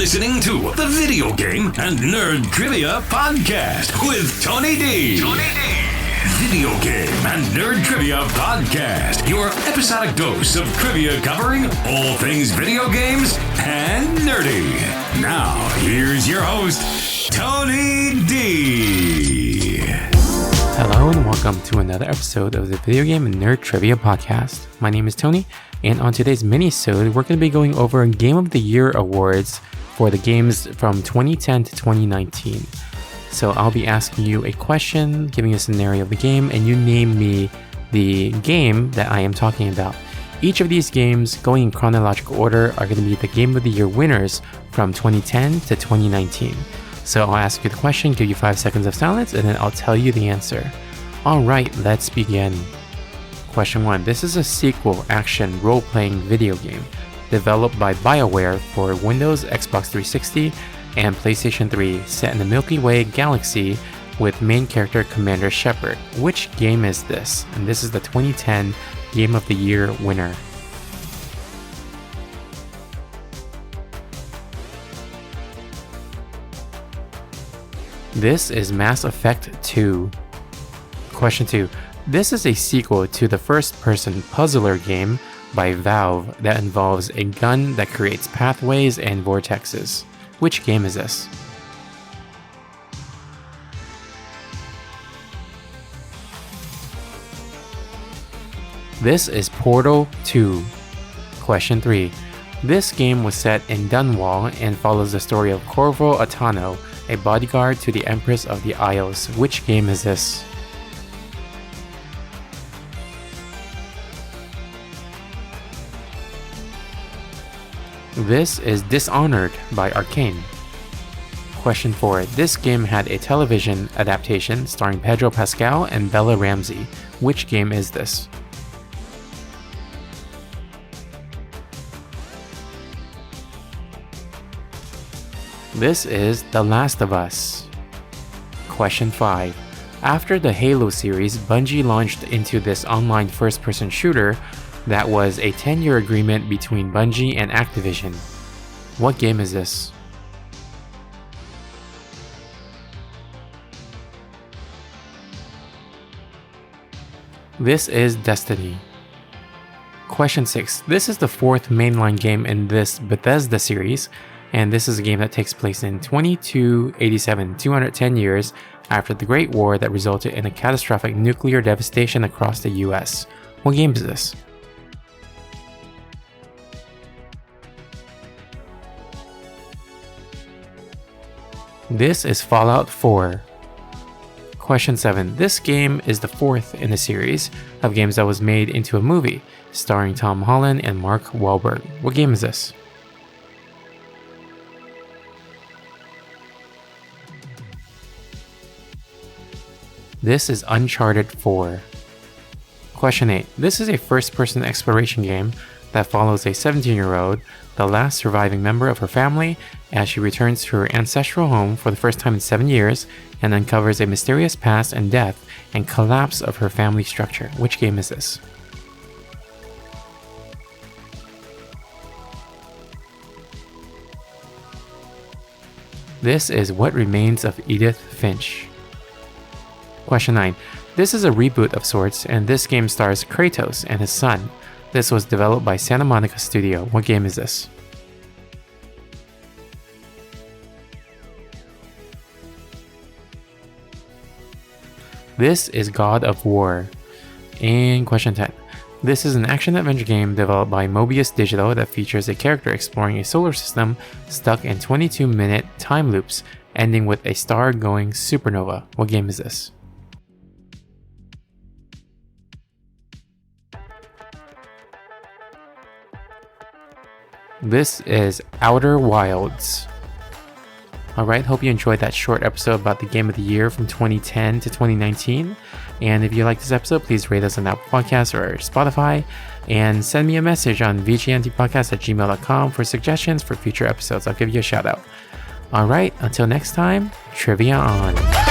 listening to the Video Game and Nerd Trivia Podcast with Tony D. Video Game and Nerd Trivia Podcast, your episodic dose of trivia covering all things video games and nerdy. Now, here's your host, Tony D. Hello and welcome to another episode of the Video Game and Nerd Trivia Podcast. My name is Tony, and on today's Minisode, we're going to be going over Game of the Year awards for the games from 2010 to 2019. So I'll be asking you a question, giving a scenario of the game, and you name me the game that I am talking about. Each of these games, going in chronological order, are going to be the Game of the Year winners from 2010 to 2019. So I'll ask you the question, give you 5 seconds of silence, and then I'll tell you the answer. Alright, let's begin. Question 1. This is a sequel action role-playing video game developed by BioWare for Windows, Xbox 360, and PlayStation 3, set in the Milky Way galaxy with main character Commander Shepard. Which game is this? And this is the 2010 Game of the Year winner. This is Mass Effect 2. Question 2. This is a sequel to the first-person puzzler game by Valve that involves a gun that creates pathways and vortexes. Which game is this? This is Portal 2. Question 3. This game was set in Dunwall and follows the story of Corvo Attano, a bodyguard to the Empress of the Isles. Which game is this? This is Dishonored by Arcane. Question 4. This game had a television adaptation starring Pedro Pascal and Bella Ramsey. Which game is this? This is The Last of Us. Question 5. After the Halo series, Bungie launched into this online first-person shooter that was a 10-year agreement between Bungie and Activision. What game is this? This is Destiny. Question 6. This is the 4th mainline game in this Bethesda series, and this is a game that takes place in 2287, 210 years after the Great War that resulted in a catastrophic nuclear devastation across the US. What game is this? This is Fallout 4. Question 7. This game is the 4th in a series of games that was made into a movie, starring Tom Holland and Mark Wahlberg. What game is this? This is Uncharted 4. Question 8. This is a first-person exploration game that follows a 17-year-old, the last surviving member of her family, as she returns to her ancestral home for the first time in 7 years and uncovers a mysterious past and death and collapse of her family structure. Which game is this? This is What Remains of Edith Finch. Question 9. This is a reboot of sorts, and this game stars Kratos and his son. This was developed by Santa Monica Studio. What game is this? This is God of War. And question 10. This is an action-adventure game developed by Mobius Digital that features a character exploring a solar system stuck in 22-minute time loops, ending with a star-going supernova. What game is this? This is Outer Wilds. Alright, hope you enjoyed that short episode about the Game of the Year from 2010 to 2019. And if you like this episode, please rate us on Apple Podcasts or Spotify. And send me a message on vgntpodcast@gmail.com for suggestions for future episodes. I'll give you a shout out. Alright, until next time, trivia on.